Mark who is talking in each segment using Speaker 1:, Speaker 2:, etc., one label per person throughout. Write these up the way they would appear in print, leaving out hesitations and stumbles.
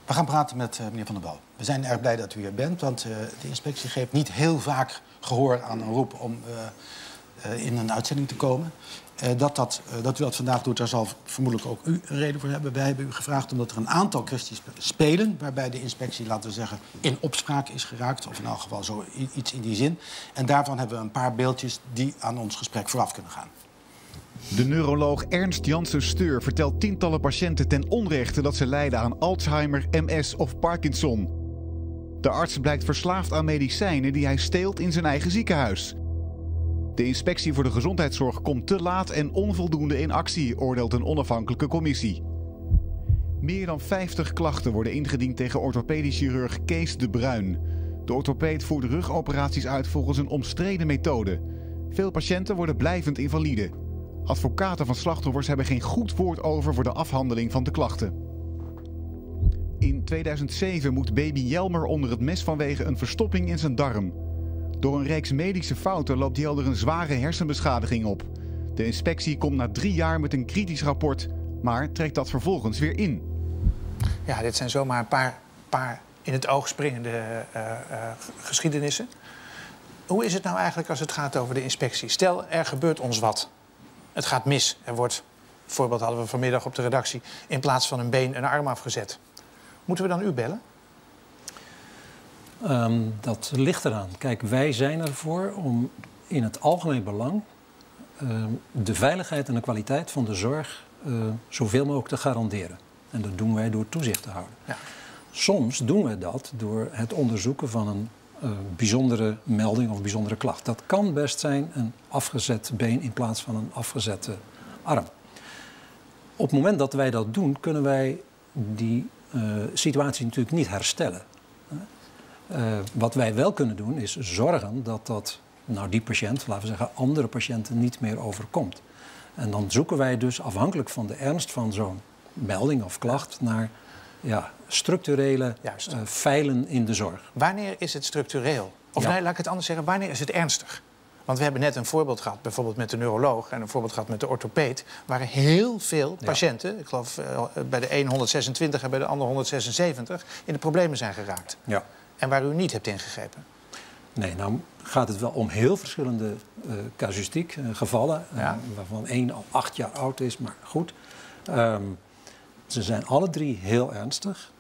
Speaker 1: We gaan praten met meneer Van der Wal. We zijn erg blij dat u hier bent, want de inspectie geeft niet heel vaak gehoor aan een roep om in een uitzending te komen. Dat u dat vandaag doet, daar zal vermoedelijk ook u een reden voor hebben. Wij hebben u gevraagd omdat er een aantal kwesties spelen waarbij de inspectie, laten we zeggen, in opspraak is geraakt. Of in elk geval zoiets in die zin. En daarvan hebben we een paar beeldjes die aan ons gesprek vooraf kunnen gaan.
Speaker 2: De neuroloog Ernst Janssen Steur vertelt tientallen patiënten ten onrechte dat ze lijden aan Alzheimer, MS of Parkinson. De arts blijkt verslaafd aan medicijnen die hij steelt in zijn eigen ziekenhuis. De inspectie voor de gezondheidszorg komt te laat en onvoldoende in actie, oordeelt een onafhankelijke commissie. Meer dan 50 klachten worden ingediend tegen orthopedisch chirurg Kees de Bruin. De orthopeed voert rugoperaties uit volgens een omstreden methode. Veel patiënten worden blijvend invalide. Advocaten van slachtoffers hebben geen goed woord over voor de afhandeling van de klachten. In 2007 moet baby Jelmer onder het mes vanwege een verstopping in zijn darm. Door een reeks medische fouten loopt Jelmer een zware hersenbeschadiging op. De inspectie komt na 3 jaar met een kritisch rapport, maar trekt dat vervolgens weer in.
Speaker 3: Ja, dit zijn zomaar een paar in het oog springende geschiedenissen. Hoe is het nou eigenlijk als het gaat over de inspectie? Stel, er gebeurt ons wat. Het gaat mis. Er wordt, bijvoorbeeld hadden we vanmiddag op de redactie, in plaats van een been een arm afgezet. Moeten we dan u bellen?
Speaker 4: Dat ligt eraan. Kijk, wij zijn ervoor om in het algemeen belang de veiligheid en de kwaliteit van de zorg zoveel mogelijk te garanderen. En dat doen wij door toezicht te houden. Ja. Soms doen we dat door het onderzoeken van een bijzondere melding of bijzondere klacht. Dat kan best zijn een afgezet been in plaats van een afgezette arm. Op het moment dat wij dat doen, kunnen wij die situatie natuurlijk niet herstellen. Wat wij wel kunnen doen is zorgen dat die patiënt, laten we zeggen, andere patiënten niet meer overkomt. En dan zoeken wij dus afhankelijk van de ernst van zo'n melding of klacht naar structurele feilen in de zorg.
Speaker 3: Wanneer is het structureel? Of nee, laat ik het anders zeggen, wanneer is het ernstig? Want we hebben net een voorbeeld gehad, bijvoorbeeld met de neuroloog en een voorbeeld gehad met de orthopeed, waar heel veel patiënten, ik geloof bij de een 126 en bij de ander 176, in de problemen zijn geraakt. Ja. En waar u niet hebt ingegrepen.
Speaker 4: Nee, nou gaat het wel om heel verschillende casuïstiek, gevallen, waarvan 1 al 8 jaar oud is, maar goed. Ze zijn alle 3 heel ernstig.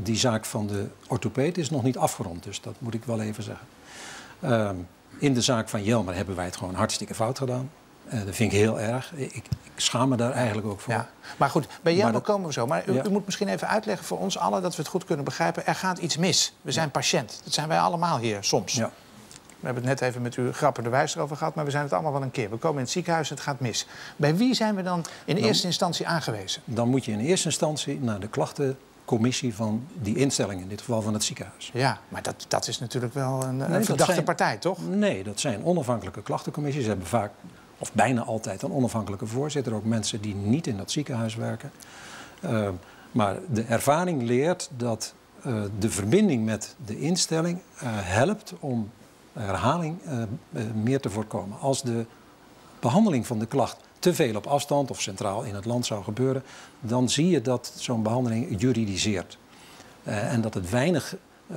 Speaker 4: Die zaak van de orthopeed is nog niet afgerond, dus dat moet ik wel even zeggen. In de zaak van Jelmer hebben wij het gewoon hartstikke fout gedaan. Dat vind ik heel erg. Ik schaam me daar eigenlijk ook voor.
Speaker 3: Ja. Maar goed, bij Jelmer komen we zo. Maar u moet misschien even uitleggen voor ons allen, dat we het goed kunnen begrijpen. Er gaat iets mis. We zijn patiënt. Dat zijn wij allemaal hier, soms. Ja. We hebben het net even met u Grapper de Wijs erover gehad, maar we zijn het allemaal wel een keer. We komen in het ziekenhuis, het gaat mis. Bij wie zijn we dan in eerste instantie aangewezen?
Speaker 4: Dan moet je in eerste instantie naar de klachtencommissie van die instelling, in dit geval van het ziekenhuis.
Speaker 3: Ja, maar dat is natuurlijk wel een verdachte partij, toch?
Speaker 4: Nee, dat zijn onafhankelijke klachtencommissies. Ze hebben vaak, of bijna altijd, een onafhankelijke voorzitter. Ook mensen die niet in dat ziekenhuis werken. Maar de ervaring leert dat de verbinding met de instelling helpt om herhaling meer te voorkomen. Als de behandeling van de klacht te veel op afstand of centraal in het land zou gebeuren, dan zie je dat zo'n behandeling juridiseert. En dat het weinig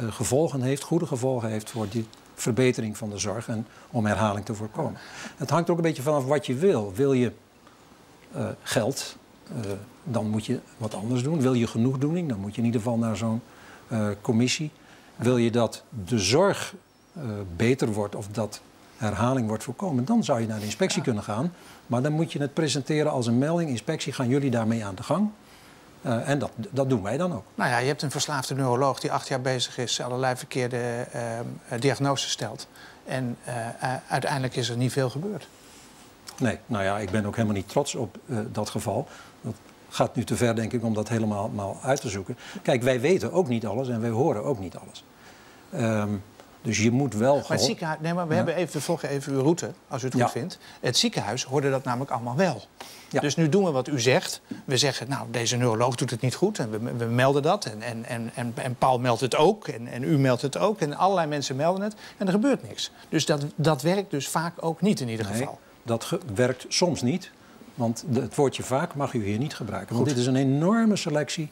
Speaker 4: gevolgen heeft, goede gevolgen heeft voor die verbetering van de zorg en om herhaling te voorkomen. Het hangt er ook een beetje vanaf wat je wil. Wil je geld, dan moet je wat anders doen. Wil je genoegdoening, dan moet je in ieder geval naar zo'n commissie. Wil je dat de zorg beter wordt of dat herhaling wordt voorkomen, dan zou je naar de inspectie kunnen gaan. Maar dan moet je het presenteren als een melding. Inspectie, gaan jullie daarmee aan de gang? En dat doen wij dan ook.
Speaker 3: Nou ja, je hebt een verslaafde neuroloog die 8 jaar bezig is, allerlei verkeerde diagnoses stelt. En uiteindelijk is er niet veel gebeurd.
Speaker 4: Nee, nou ja, ik ben ook helemaal niet trots op dat geval. Dat gaat nu te ver, denk ik, om dat helemaal uit te zoeken. Kijk, wij weten ook niet alles en wij horen ook niet alles. Dus je moet wel
Speaker 3: maar het ziekenhuis, we volgen even uw route, als u het goed vindt. Het ziekenhuis hoorde dat namelijk allemaal wel. Ja. Dus nu doen we wat u zegt. We zeggen, nou, deze neuroloog doet het niet goed. En we melden dat. En Paul meldt het ook. En u meldt het ook. En allerlei mensen melden het. En er gebeurt niks. Dus dat werkt dus vaak ook niet in ieder geval.
Speaker 4: Dat werkt soms niet. Want het woordje vaak mag u hier niet gebruiken. Want dit is een enorme selectie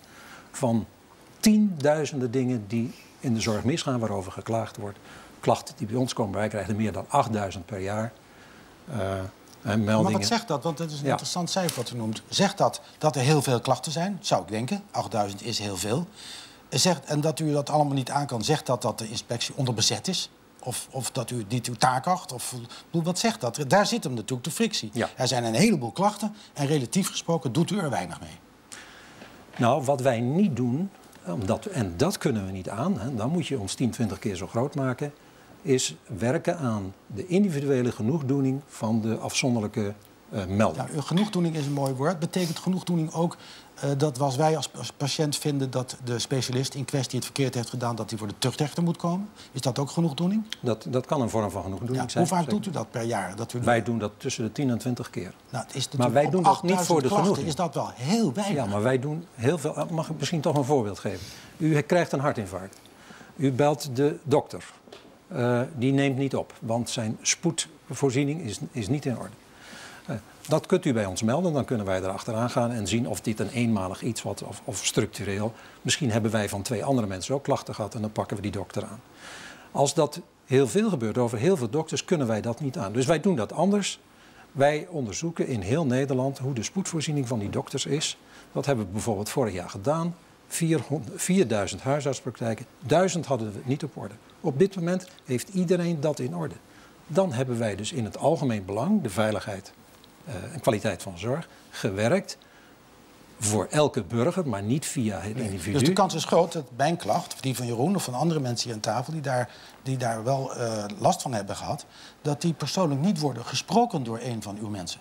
Speaker 4: van tienduizenden dingen die in de zorg misgaan, waarover geklaagd wordt. Klachten die bij ons komen, wij krijgen er meer dan 8000 per jaar. Meldingen.
Speaker 1: Maar wat zegt dat? Want het is een interessant cijfer wat u noemt. Zegt dat er heel veel klachten zijn? Zou ik denken. 8000 is heel veel. En dat u dat allemaal niet aan kan. Zegt dat de inspectie onderbezet is? Of dat u niet uw taak acht? Wat zegt dat? Daar zit hem natuurlijk de frictie. Ja. Er zijn een heleboel klachten en relatief gesproken doet u er weinig mee.
Speaker 4: Nou, wat wij niet doen, en dat kunnen we niet aan, hè, dan moet je ons 10, 20 keer zo groot maken, is werken aan de individuele genoegdoening van de afzonderlijke melding.
Speaker 1: Nou, genoegdoening is een mooi woord. Betekent genoegdoening ook dat als wij als patiënt vinden dat de specialist in kwestie het verkeerd heeft gedaan, dat hij voor de tuchtrechter moet komen? Is dat ook genoegdoening?
Speaker 4: Dat kan een vorm van genoegdoening zijn.
Speaker 1: Hoe vaak doet u dat per jaar?
Speaker 4: Wij doen dat tussen de 10 en 20 keer.
Speaker 1: Nou,
Speaker 4: maar wij doen dat niet voor de genoegdoening.
Speaker 1: Is dat wel heel weinig?
Speaker 4: Ja, maar wij doen heel veel. Mag ik misschien toch een voorbeeld geven? U krijgt een hartinfarct. U belt de dokter. Die neemt niet op, want zijn spoedvoorziening is niet in orde. Dat kunt u bij ons melden, dan kunnen wij erachteraan gaan en zien of dit een eenmalig iets was of structureel. Misschien hebben wij van 2 andere mensen ook klachten gehad en dan pakken we die dokter aan. Als dat heel veel gebeurt over heel veel dokters, kunnen wij dat niet aan. Dus wij doen dat anders. Wij onderzoeken in heel Nederland hoe de spoedvoorziening van die dokters is. Dat hebben we bijvoorbeeld vorig jaar gedaan. 4000 huisartspraktijken, 1000 hadden we niet op orde. Op dit moment heeft iedereen dat in orde. Dan hebben wij dus in het algemeen belang, de veiligheid en kwaliteit van zorg, gewerkt voor elke burger, maar niet via het individu.
Speaker 1: Dus de kans is groot dat mijn klacht, of die van Jeroen of van andere mensen hier aan tafel die daar wel last van hebben gehad, dat die persoonlijk niet worden gesproken door een van uw mensen.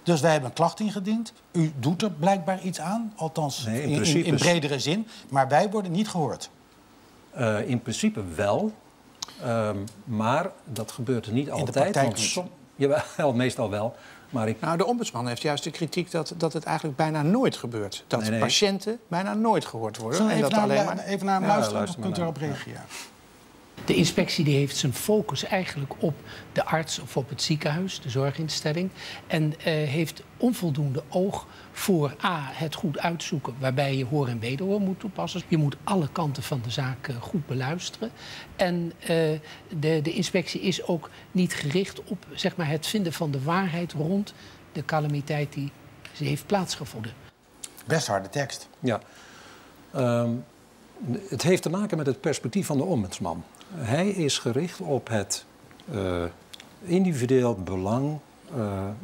Speaker 1: Dus wij hebben een klacht ingediend. U doet er blijkbaar iets aan, althans
Speaker 4: nee,
Speaker 1: in bredere zin. Maar wij worden niet gehoord.
Speaker 4: In principe wel, maar dat gebeurt er niet altijd.
Speaker 1: In de praktijk niet.
Speaker 4: Jawel, meestal wel. Maar
Speaker 3: Nou, de ombudsman heeft juist de kritiek dat het eigenlijk bijna nooit gebeurt. Dat patiënten bijna nooit gehoord worden.
Speaker 1: Zullen we
Speaker 3: even
Speaker 1: naar hem luisteren, of kunt u erop reageren?
Speaker 5: De inspectie die heeft zijn focus eigenlijk op de arts of op het ziekenhuis, de zorginstelling. En heeft onvoldoende oog voor het goed uitzoeken, waarbij je hoor en wederhoor moet toepassen. Je moet alle kanten van de zaak goed beluisteren. En de inspectie is ook niet gericht op zeg maar, het vinden van de waarheid rond de calamiteit die heeft plaatsgevonden.
Speaker 1: Best harde tekst.
Speaker 4: Ja. Het heeft te maken met het perspectief van de ombudsman. Hij is gericht op het individueel belang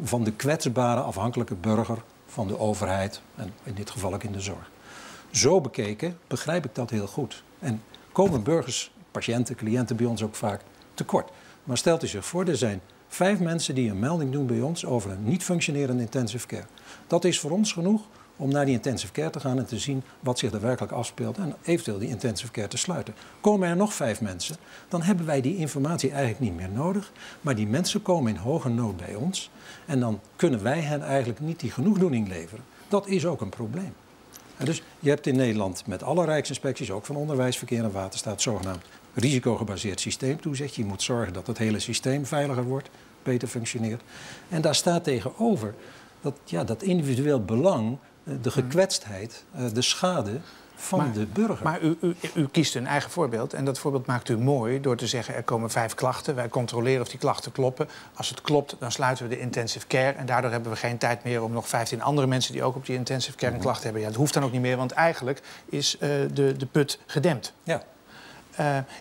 Speaker 4: van de kwetsbare afhankelijke burger van de overheid en in dit geval ook in de zorg. Zo bekeken begrijp ik dat heel goed. En komen burgers, patiënten, cliënten bij ons ook vaak tekort. Maar stelt u zich voor, er zijn 5 mensen die een melding doen bij ons over een niet functionerende intensive care. Dat is voor ons genoeg om naar die intensive care te gaan en te zien wat zich er werkelijk afspeelt en eventueel die intensive care te sluiten. Komen er nog 5 mensen, dan hebben wij die informatie eigenlijk niet meer nodig. Maar die mensen komen in hoge nood bij ons en dan kunnen wij hen eigenlijk niet die genoegdoening leveren. Dat is ook een probleem. En dus je hebt in Nederland met alle rijksinspecties, ook van onderwijs, verkeer en waterstaat, zogenaamd risicogebaseerd systeemtoezicht. Je moet zorgen dat het hele systeem veiliger wordt, beter functioneert. En daar staat tegenover dat individueel belang, de gekwetstheid, de schade van de burger.
Speaker 3: Maar u kiest een eigen voorbeeld en dat voorbeeld maakt u mooi door te zeggen er komen 5 klachten. Wij controleren of die klachten kloppen. Als het klopt, dan sluiten we de intensive care en daardoor hebben we geen tijd meer om nog 15 andere mensen die ook op die intensive care een klacht hebben. Ja, dat hoeft dan ook niet meer, want eigenlijk is de put gedempt.
Speaker 4: Ja.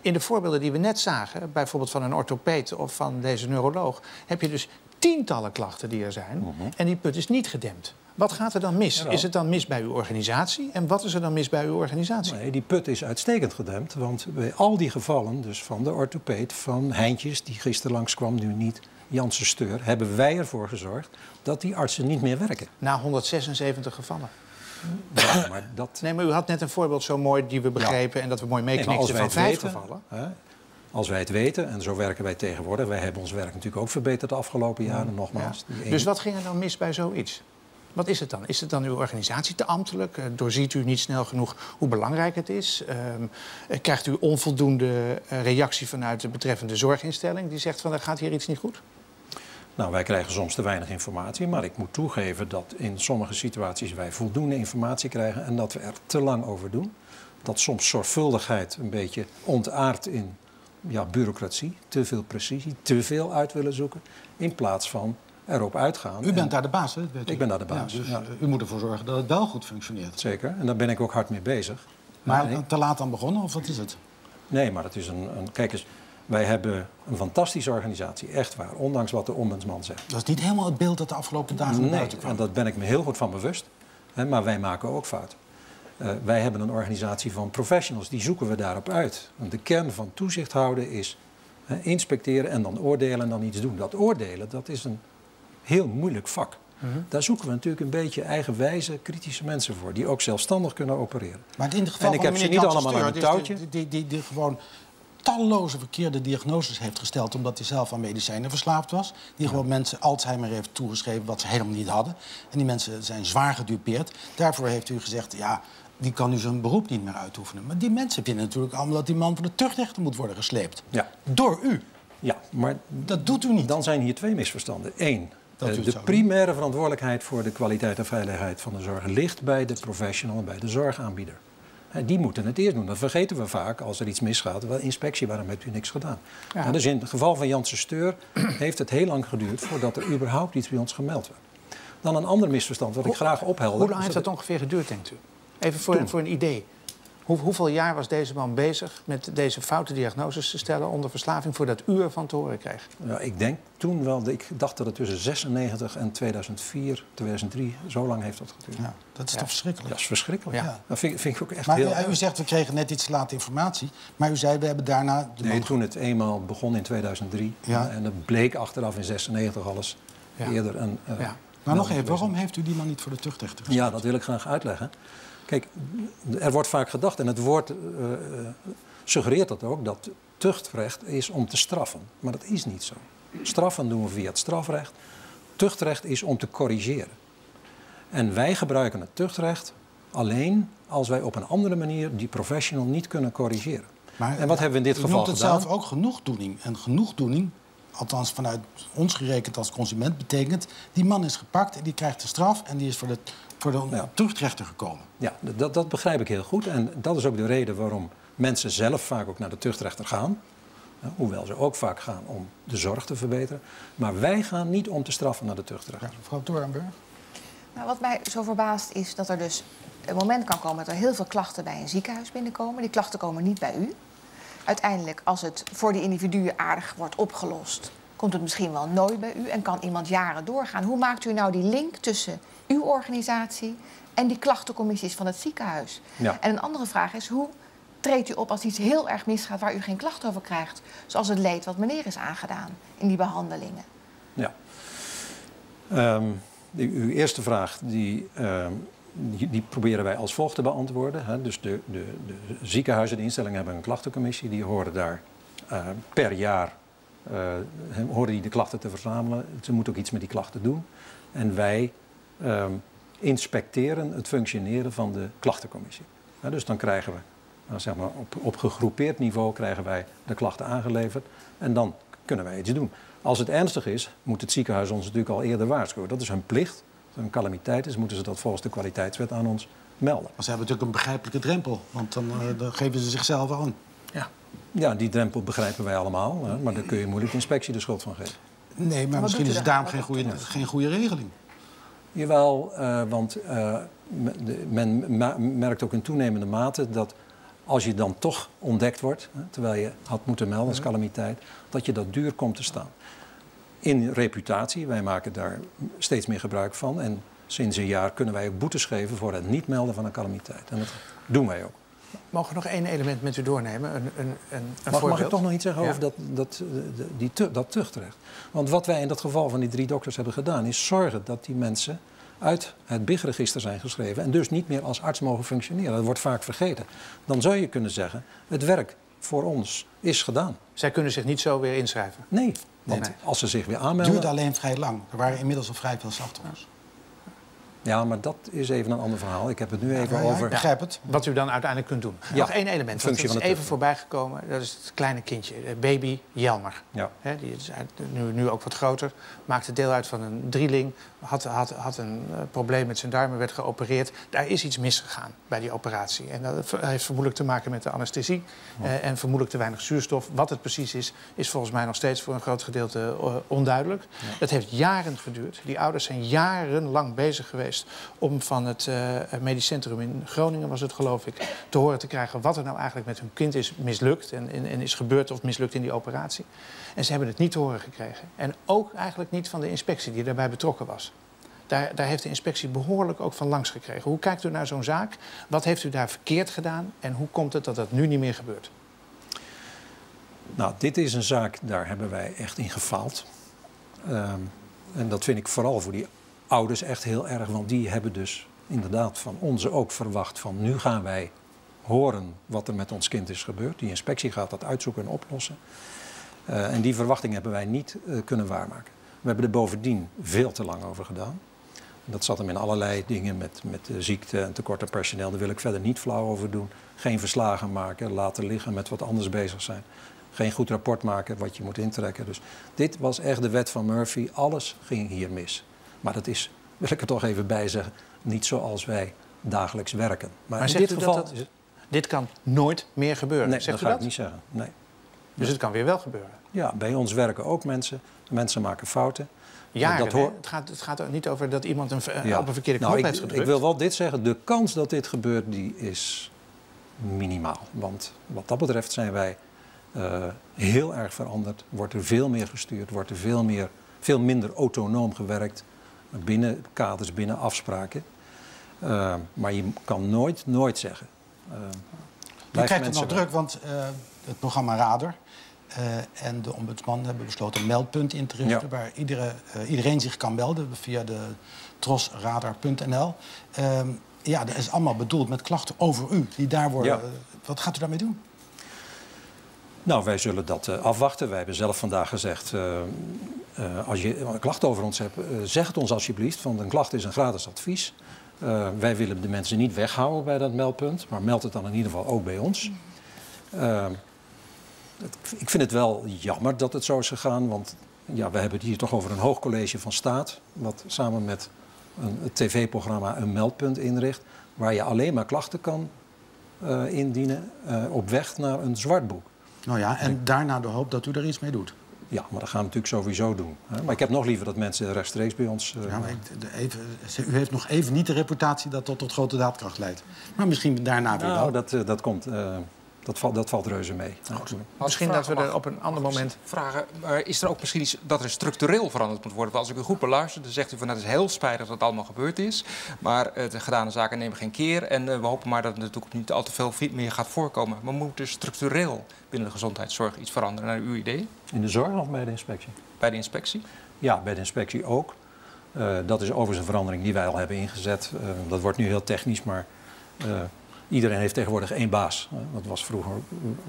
Speaker 3: In de voorbeelden die we net zagen, bijvoorbeeld van een orthopeed of van deze neuroloog, heb je dus tientallen klachten die er zijn en die put is niet gedempt. Wat gaat er dan mis?
Speaker 4: Jawel.
Speaker 3: Is het dan mis bij uw organisatie? En wat is er dan mis bij uw organisatie?
Speaker 4: Nee, die put is uitstekend gedempt. Want bij al die gevallen, dus van de orthopeed, van Heintjes, die gisteren langskwam, nu niet, Janssen Steur, hebben wij ervoor gezorgd dat die artsen niet meer werken.
Speaker 3: Na 176 gevallen.
Speaker 4: Ja, maar dat...
Speaker 3: Nee, maar u had net een voorbeeld zo mooi die we begrepen en dat we mooi meeknikten van 5 gevallen.
Speaker 4: Als wij het weten, en zo werken wij tegenwoordig, wij hebben ons werk natuurlijk ook verbeterd de afgelopen jaren, nogmaals.
Speaker 3: Ja. Dus wat ging er dan mis bij zoiets? Wat is het dan? Is het dan uw organisatie te ambtelijk? Doorziet u niet snel genoeg hoe belangrijk het is? Krijgt u onvoldoende reactie vanuit de betreffende zorginstelling die zegt van er gaat hier iets niet goed?
Speaker 4: Nou, wij krijgen soms te weinig informatie, maar ik moet toegeven dat in sommige situaties wij voldoende informatie krijgen en dat we er te lang over doen. Dat soms zorgvuldigheid een beetje ontaardt in bureaucratie, te veel precisie, te veel uit willen zoeken, in plaats van erop uitgaan.
Speaker 1: U bent daar de baas, hè?
Speaker 4: Ik ben daar de baas.
Speaker 1: Ja, dus u moet ervoor zorgen dat het wel goed functioneert.
Speaker 4: Zeker, en daar ben ik ook hard mee bezig.
Speaker 1: Maar te laat aan begonnen, of wat is het?
Speaker 4: Nee, maar het is kijk eens, wij hebben een fantastische organisatie, echt waar, ondanks wat de ombudsman zegt.
Speaker 1: Dat is niet helemaal het beeld dat de afgelopen dagen naar buiten kwam.
Speaker 4: En daar ben ik me heel goed van bewust. Hè, maar wij maken ook fouten. Wij hebben een organisatie van professionals, die zoeken we daarop uit. Want de kern van toezicht houden is inspecteren en dan oordelen en dan iets doen. Dat oordelen, dat is een heel moeilijk vak. Daar zoeken we natuurlijk een beetje eigenwijze, kritische mensen voor, die ook zelfstandig kunnen opereren.
Speaker 1: Maar in het geval
Speaker 4: en ik heb ze niet allemaal aan het touwtje.
Speaker 1: Die gewoon talloze verkeerde diagnoses heeft gesteld omdat hij zelf aan medicijnen verslaafd was. Die gewoon mensen Alzheimer heeft toegeschreven wat ze helemaal niet hadden. En die mensen zijn zwaar gedupeerd. Daarvoor heeft u gezegd, ja, die kan nu zijn beroep niet meer uitoefenen. Maar die mensen vinden natuurlijk allemaal dat die man voor de tuchtrechter moet worden gesleept. Ja. Door u.
Speaker 4: Ja, maar
Speaker 1: dat doet u niet.
Speaker 4: Dan zijn hier twee misverstanden. Eén, de primaire verantwoordelijkheid voor de kwaliteit en veiligheid van de zorg ligt bij de professional en bij de zorgaanbieder. Die moeten het eerst doen. Dat vergeten we vaak als er iets misgaat. Wel, inspectie, waarom hebt u niks gedaan? Ja. Dus in het geval van Janssen Steur heeft het heel lang geduurd voordat er überhaupt iets bij ons gemeld werd. Dan een ander misverstand wat ik graag ophelder.
Speaker 3: Hoe lang heeft dat ongeveer geduurd, denkt u? Even voor een idee. Hoeveel jaar was deze man bezig met deze foute diagnoses te stellen onder verslaving voordat u ervan te horen kreeg?
Speaker 4: Ja, ik denk toen wel, ik dacht dat het tussen 96 en 2004, 2003, zo lang heeft dat geduurd.
Speaker 1: Ja, dat is toch verschrikkelijk?
Speaker 4: Dat is verschrikkelijk. Ja. Dat vind ik ook echt
Speaker 1: maar
Speaker 4: heel
Speaker 1: u zegt, we kregen net iets te laat informatie, maar u zei, we hebben daarna...
Speaker 4: toen het eenmaal begon in 2003 en het bleek achteraf in 96 alles eerder een...
Speaker 1: Maar nog even, waarom heeft u die man niet voor de tuchtrechter gezet?
Speaker 4: Ja, dat wil ik graag uitleggen. Kijk, er wordt vaak gedacht, en het woord suggereert dat ook, dat tuchtrecht is om te straffen. Maar dat is niet zo. Straffen doen we via het strafrecht. Tuchtrecht is om te corrigeren. En wij gebruiken het tuchtrecht alleen als wij op een andere manier die professional niet kunnen corrigeren.
Speaker 1: Maar,
Speaker 4: en wat hebben we in dit geval gedaan?
Speaker 1: U noemt het zelf ook genoegdoening. En genoegdoening, althans vanuit ons gerekend als consument, betekent... die man is gepakt en die krijgt de straf en die is voor de tuchtrechter gekomen.
Speaker 4: Ja, dat begrijp ik heel goed. En dat is ook de reden waarom mensen zelf vaak ook naar de tuchtrechter gaan. Hoewel ze ook vaak gaan om de zorg te verbeteren. Maar wij gaan niet om te straffen naar de tuchtrechter.
Speaker 1: Ja, mevrouw Torenburg?
Speaker 6: Nou, wat mij zo verbaast is dat er dus een moment kan komen... dat er heel veel klachten bij een ziekenhuis binnenkomen. Die klachten komen niet bij u. Uiteindelijk, als het voor die individuen aardig wordt opgelost... komt het misschien wel nooit bij u en kan iemand jaren doorgaan. Hoe maakt u nou die link tussen uw organisatie en die klachtencommissies van het ziekenhuis? Ja. En een andere vraag is, hoe treedt u op als iets heel erg misgaat waar u geen klacht over krijgt? Zoals het leed wat meneer is aangedaan in die behandelingen.
Speaker 4: Ja. Uw eerste vraag, die proberen wij als volgt te beantwoorden. Hè. Dus de ziekenhuizen, de instellingen hebben een klachtencommissie. Die horen daar per jaar... horen die de klachten te verzamelen. Ze moeten ook iets met die klachten doen. En wij inspecteren het functioneren van de klachtencommissie. Dus dan krijgen we, zeg maar op gegroepeerd niveau krijgen wij de klachten aangeleverd. En dan kunnen wij iets doen. Als het ernstig is, moet het ziekenhuis ons natuurlijk al eerder waarschuwen. Dat is hun plicht. Als er een calamiteit is, moeten ze dat volgens de kwaliteitswet aan ons melden.
Speaker 1: Maar ze hebben natuurlijk een begrijpelijke drempel. Want dan geven ze zichzelf aan.
Speaker 4: Ja, die drempel begrijpen wij allemaal. Hè, maar daar kun je moeilijk de inspectie de schuld van geven.
Speaker 1: Nee, maar misschien is het daarom geen goede regeling.
Speaker 4: Jawel, want men merkt ook in toenemende mate dat als je dan toch ontdekt wordt... terwijl je had moeten melden als calamiteit... dat je dat duur komt te staan. In reputatie, wij maken daar steeds meer gebruik van... en sinds een jaar kunnen wij ook boetes geven voor het niet melden van een calamiteit. En dat doen wij ook.
Speaker 3: Mogen we nog één element met u doornemen?
Speaker 4: Mag ik toch nog iets zeggen over dat tuchtrecht? Want wat wij in dat geval van die 3 dokters hebben gedaan... is zorgen dat die mensen uit het BIG-register zijn geschreven... en dus niet meer als arts mogen functioneren. Dat wordt vaak vergeten. Dan zou je kunnen zeggen, het werk voor ons is gedaan.
Speaker 3: Zij kunnen zich niet zo weer inschrijven?
Speaker 4: Nee, want als ze zich weer aanmelden...
Speaker 1: Het duurt alleen vrij lang. Er waren inmiddels al vrij veel slachtoffers.
Speaker 4: Ja, maar dat is even een ander verhaal. Ik heb het nu even over...
Speaker 1: Ik begrijp het.
Speaker 3: Wat u dan uiteindelijk kunt doen.
Speaker 4: Ja,
Speaker 3: Nog één element, want
Speaker 4: functie
Speaker 3: het is
Speaker 4: van de
Speaker 3: even voorbij gekomen. Dat is het kleine kindje, baby Jelmer.
Speaker 4: Ja.
Speaker 3: Die is nu ook wat groter. Maakte deel uit van een drieling. Had een probleem met zijn darmen, werd geopereerd. Daar is iets misgegaan bij die operatie. En dat heeft vermoedelijk te maken met de anesthesie. En vermoedelijk te weinig zuurstof. Wat het precies is volgens mij nog steeds voor een groot gedeelte onduidelijk. Ja. Dat heeft jaren geduurd. Die ouders zijn jarenlang bezig geweest om van het medisch centrum in Groningen, was het geloof ik, te horen te krijgen wat er nou eigenlijk met hun kind is mislukt en is gebeurd of mislukt in die operatie. En ze hebben het niet te horen gekregen. En ook eigenlijk niet van de inspectie die daarbij betrokken was. Daar heeft de inspectie behoorlijk ook van langs gekregen. Hoe kijkt u naar zo'n zaak? Wat heeft u daar verkeerd gedaan? En hoe komt het dat dat nu niet meer gebeurt?
Speaker 4: Nou, dit is een zaak, daar hebben wij echt in gefaald. En dat vind ik vooral voor die ouders echt heel erg. Want die hebben dus inderdaad van ons ook verwacht van nu gaan wij horen wat er met ons kind is gebeurd. Die inspectie gaat dat uitzoeken en oplossen. En die verwachting hebben wij niet kunnen waarmaken. We hebben er bovendien veel te lang over gedaan. Dat zat hem in allerlei dingen met ziekte en tekort aan personeel. Daar wil ik verder niet flauw over doen. Geen verslagen maken, laten liggen, met wat anders bezig zijn. Geen goed rapport maken wat je moet intrekken. Dus dit was echt de wet van Murphy. Alles ging hier mis. Maar dat is, wil ik er toch even bij zeggen, niet zoals wij dagelijks werken. Maar in dit geval...
Speaker 3: Dit kan nooit meer gebeuren?
Speaker 4: Nee,
Speaker 3: zegt
Speaker 4: dat ga
Speaker 3: u
Speaker 4: ik niet zeggen. Nee.
Speaker 3: Dus het kan weer wel gebeuren?
Speaker 4: Ja, bij ons werken ook mensen. Mensen maken fouten.
Speaker 3: Jaren, het gaat er niet over dat iemand op een verkeerde knop heeft gedrukt.
Speaker 4: Ik wil wel dit zeggen. De kans dat dit gebeurt, die is minimaal. Want wat dat betreft zijn wij heel erg veranderd. Wordt er veel meer gestuurd. Wordt er veel minder autonoom gewerkt. Binnen kaders, binnen afspraken. Maar je kan nooit zeggen.
Speaker 1: Je krijgt het nog druk, want het programma Radar en de ombudsman hebben besloten een meldpunt in te richten... waar iedereen zich kan melden via de trosradar.nl. Ja, dat is allemaal bedoeld met klachten over u die daar worden... Ja. Wat gaat u daarmee doen?
Speaker 4: Nou, wij zullen dat afwachten. Wij hebben zelf vandaag gezegd... als je een klacht over ons hebt, zeg het ons alsjeblieft. Want een klacht is een gratis advies. Wij willen de mensen niet weghouden bij dat meldpunt. Maar meld het dan in ieder geval ook bij ons. Ik vind het wel jammer dat het zo is gegaan. Want ja, we hebben het hier toch over een hoog college van staat. Wat samen met het tv-programma een meldpunt inricht. Waar je alleen maar klachten kan indienen op weg naar een zwart boek.
Speaker 1: Nou ja, en daarna de hoop dat u er iets mee doet.
Speaker 4: Ja, maar dat gaan we natuurlijk sowieso doen. Hè? Maar ik heb nog liever dat mensen rechtstreeks bij ons...
Speaker 1: Ja, maar u heeft nog even niet de reputatie dat tot grote daadkracht leidt. Maar misschien daarna weer wel.
Speaker 4: Nou, dat komt... Dat valt reuze mee.
Speaker 3: Misschien dat we er op een ander moment...
Speaker 7: vragen. Maar is er ook misschien iets dat er structureel veranderd moet worden? Want als ik u goed beluister, dan zegt u van... het is heel spijtig dat het allemaal gebeurd is. Maar de gedane zaken nemen geen keer. En we hopen maar dat het in de toekomst niet al te veel meer gaat voorkomen. Maar moet er structureel binnen de gezondheidszorg iets veranderen naar uw idee?
Speaker 4: In de zorg of bij de inspectie?
Speaker 7: Bij de inspectie? Ja,
Speaker 4: bij de inspectie ook. Dat is overigens een verandering die wij al hebben ingezet. Dat wordt nu heel technisch, maar... Iedereen heeft tegenwoordig 1 baas. Dat was vroeger,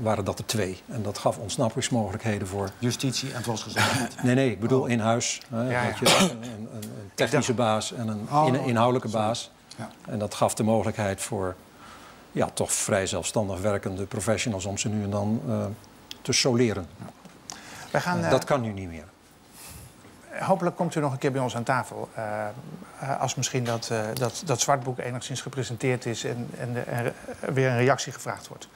Speaker 4: waren dat er 2. En dat gaf ontsnappingsmogelijkheden voor...
Speaker 1: Justitie en volksgezondheid.
Speaker 4: Nee, ik bedoel in huis. Dat je een technische baas en een inhoudelijke baas. Ja. En dat gaf de mogelijkheid voor toch vrij zelfstandig werkende professionals... om ze nu en dan te soleren. Ja. Dat kan nu niet meer.
Speaker 3: Hopelijk komt u nog een keer bij ons aan tafel. Als misschien dat zwartboek enigszins gepresenteerd is en er weer een reactie gevraagd wordt.